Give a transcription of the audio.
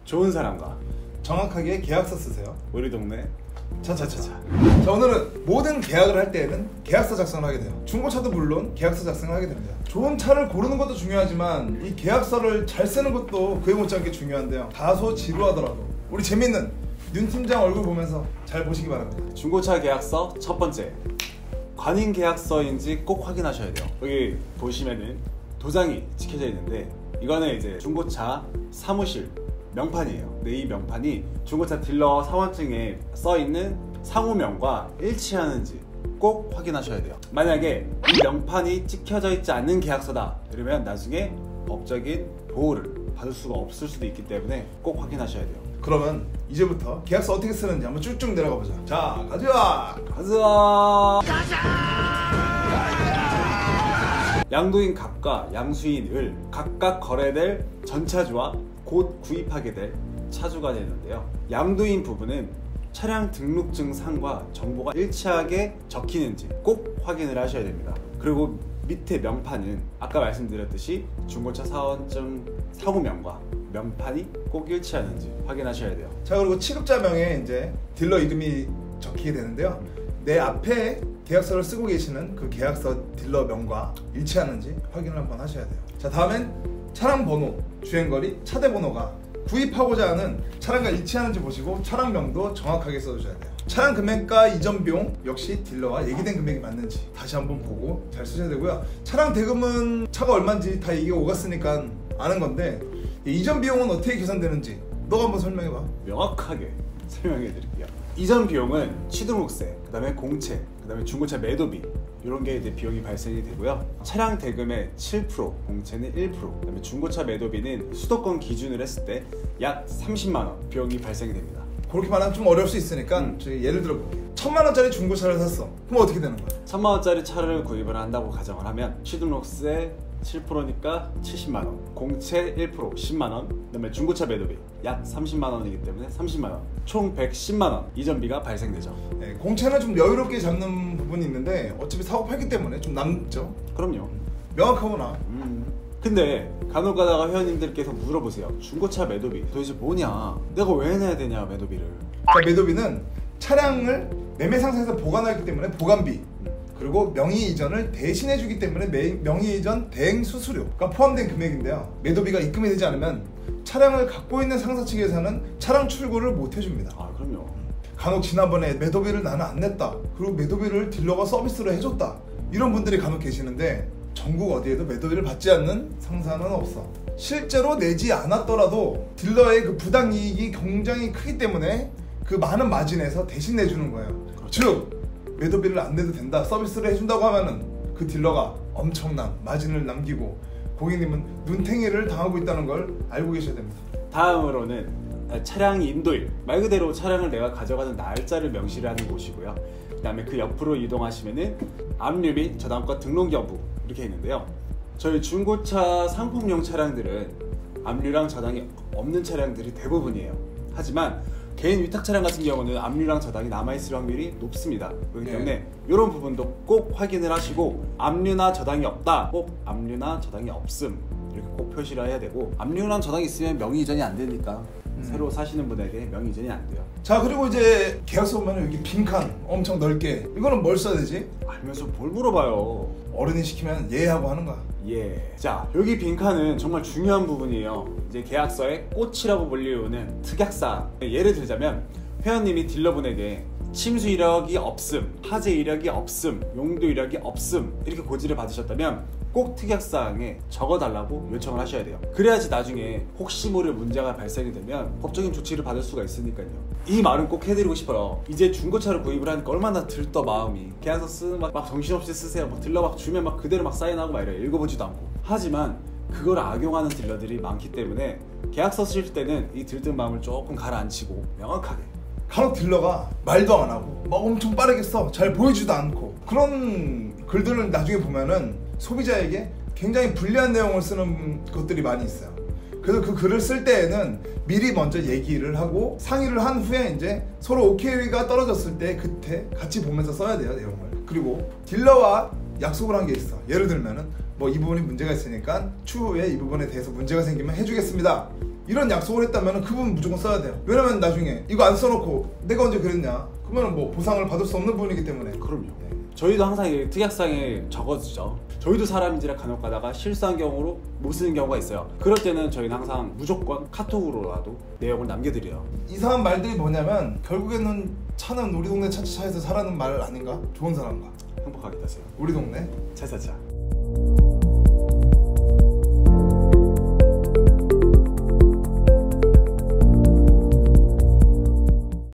좋은 사람과 정확하게 계약서 쓰세요. 우리 동네 차차차차. 자, 오늘은 모든 계약을 할 때에는 계약서 작성을 하게 돼요. 중고차도 물론 계약서 작성을 하게 됩니다. 좋은 차를 고르는 것도 중요하지만 이 계약서를 잘 쓰는 것도 그에 못지않게 중요한데요. 다소 지루하더라도 우리 재밌는 윤 팀장 얼굴 보면서 잘 보시기 바랍니다. 중고차 계약서 첫 번째, 관인 계약서인지 꼭 확인하셔야 돼요. 여기 보시면은 도장이 찍혀져 있는데 이거는 이제 중고차 사무실 명판이에요. 근데 이 명판이 중고차 딜러 사원증에 써있는 상호명과 일치하는지 꼭 확인하셔야 돼요. 만약에 이 명판이 찍혀져 있지 않는 계약서다 이러면 나중에 법적인 보호를 받을 수가 없을 수도 있기 때문에 꼭 확인하셔야 돼요. 그러면 이제부터 계약서 어떻게 쓰는지 한번 쭉쭉 내려가 보자. 자, 가자! 양도인 갑과 양수인 을 각각 거래될 전차주와 곧 구입하게 될 차주가 되는데요. 양도인 부분은 차량 등록증 상과 정보가 일치하게 적히는지 꼭 확인을 하셔야 됩니다. 그리고 밑에 명판은 아까 말씀드렸듯이 중고차 사원증 상호명과 명판이 꼭 일치하는지 확인하셔야 돼요. 자, 그리고 취급자명에 이제 딜러 이름이 적히게 되는데요. 내 앞에 계약서를 쓰고 계시는 그 계약서 딜러명과 일치하는지 확인을 한번 하셔야 돼요. 자, 다음엔 차량 번호, 주행거리, 차대 번호가 구입하고자 하는 차량과 일치하는지 보시고 차량명도 정확하게 써주셔야 돼요. 차량 금액과 이전 비용 역시 딜러와 얘기된 금액이 맞는지 다시 한번 보고 잘 쓰셔야 되고요. 차량 대금은 차가 얼마인지 다 이게 오갔으니까 아는 건데 이전 비용은 어떻게 계산되는지 너가 한번 설명해봐. 명확하게 설명해 드릴게요. 이전 비용은 취등록세, 그 다음에 공채, 그 다음에 중고차 매도비 이런 게 이제 비용이 발생이 되고요. 차량 대금의 7%, 공채는 1%, 그 다음에 중고차 매도비는 수도권 기준으로 했을 때 약 30만 원 비용이 발생이 됩니다. 그렇게 말하면 좀 어려울 수 있으니까 저희 예를 들어 볼게요. 1000만 원짜리 중고차를 샀어. 그럼 어떻게 되는 거야? 1000만 원짜리 차를 구입을 한다고 가정을 하면 취등록세 7%니까 70만 원, 공채 1% 10만 원, 그다음에 중고차 매도비 약 30만 원이기 때문에 30만 원, 총 110만 원 이전비가 발생되죠. 네, 공채는 좀 여유롭게 잡는 부분이 있는데 어차피 사고 팔기 때문에 좀 남죠. 그럼요. 명확하구나. 근데 간혹 가다가 회원님들께서 물어보세요. 중고차 매도비 도대체 뭐냐? 내가 왜 내야 되냐 매도비를? 자, 매도비는 차량을 매매 상태에서 보관하기 때문에 보관비, 그리고 명의 이전을 대신해 주기 때문에 명의 이전 대행 수수료가 포함된 금액인데요. 매도비가 입금이 되지 않으면 차량을 갖고 있는 상사 측에서는 차량 출고를 못 해줍니다. 아, 그럼요. 간혹 지난번에 매도비를 나는 안 냈다, 그리고 매도비를 딜러가 서비스로 해줬다, 이런 분들이 간혹 계시는데 전국 어디에도 매도비를 받지 않는 상사는 없어. 실제로 내지 않았더라도 딜러의 그 부당이익이 굉장히 크기 때문에 그 많은 마진에서 대신 내주는 거예요. 그렇죠. 즉 매도비를 안 내도 된다, 서비스를 해준다고 하면은 그 딜러가 엄청난 마진을 남기고 고객님은 눈탱이를 당하고 있다는 걸 알고 계셔야 됩니다. 다음으로는 차량 인도일, 말 그대로 차량을 내가 가져가는 날짜를 명시를 하는 곳이고요. 그 다음에 그 옆으로 이동하시면은 압류 및 저당권 등록 여부 이렇게 있는데요. 저희 중고차 상품용 차량들은 압류랑 저당이 없는 차량들이 대부분이에요. 하지만 개인 위탁 차량 같은 경우는 압류랑 저당이 남아있을 확률이 높습니다. 그렇기 때문에 이런 부분도 꼭 확인을 하시고 압류나 저당이 없다, 꼭 압류나 저당이 없음 이렇게 꼭 표시를 해야 되고, 압류랑 저당이 있으면 명의 이전이 안 되니까 새로 사시는 분에게 명의 이전이 안 돼요. 자, 그리고 이제 계약서 보면 여기 빈칸 엄청 넓게, 이거는 뭘 써야 되지? 알면서 뭘 물어봐요. 어른이 시키면 예 하고 하는 거야. 예. 자, 여기 빈칸은 정말 중요한 부분이에요. 이제 계약서의 꽃이라고 불리우는 특약사항. 예를 들자면 회원님이 딜러분에게 침수 이력이 없음, 하재 이력이 없음, 용도 이력이 없음 이렇게 고지를 받으셨다면 꼭 특약사항에 적어달라고 요청을 하셔야 돼요. 그래야지 나중에 혹시 모를 문제가 발생이 되면 법적인 조치를 받을 수가 있으니까요. 이 말은 꼭 해드리고 싶어요. 이제 중고차를 구입을 하니까 얼마나 들떠 마음이. 계약서 쓰는 막 정신없이 쓰세요. 막 딜러 막 주면 막 그대로 막 사인하고 막 이래요. 읽어보지도 않고. 하지만 그걸 악용하는 딜러들이 많기 때문에 계약서 쓰실 때는 이 들뜬 마음을 조금 가라앉히고 명확하게. 간혹 딜러가 말도 안 하고 막 엄청 빠르게 써, 잘 보여주지도 않고, 그런 글들을 나중에 보면은 소비자에게 굉장히 불리한 내용을 쓰는 것들이 많이 있어요. 그래서 그 글을 쓸 때에는 미리 먼저 얘기를 하고 상의를 한 후에 이제 서로 오케이가 떨어졌을 때 그때 같이 보면서 써야 돼요, 내용을. 그리고 딜러와 약속을 한 게 있어. 예를 들면은 뭐 이 부분이 문제가 있으니까 추후에 이 부분에 대해서 문제가 생기면 해주겠습니다. 이런 약속을 했다면 그 부분 무조건 써야 돼요. 왜냐면 나중에 이거 안 써놓고 내가 언제 그랬냐 그러면 뭐 보상을 받을 수 없는 부분이기 때문에. 그럼요. 네. 저희도 항상 이 특약사항에 적어주죠. 저희도 사람인지라 간혹 가다가 실수한 경우로 못 쓰는 경우가 있어요. 그럴 때는 저희는 항상 무조건 카톡으로라도 내용을 남겨드려요. 이상한 말들이 뭐냐면 결국에는 차는 우리 동네 차차차에서 사라는 말 아닌가? 좋은 사람과 행복하게 되세요. 우리 동네 차차차.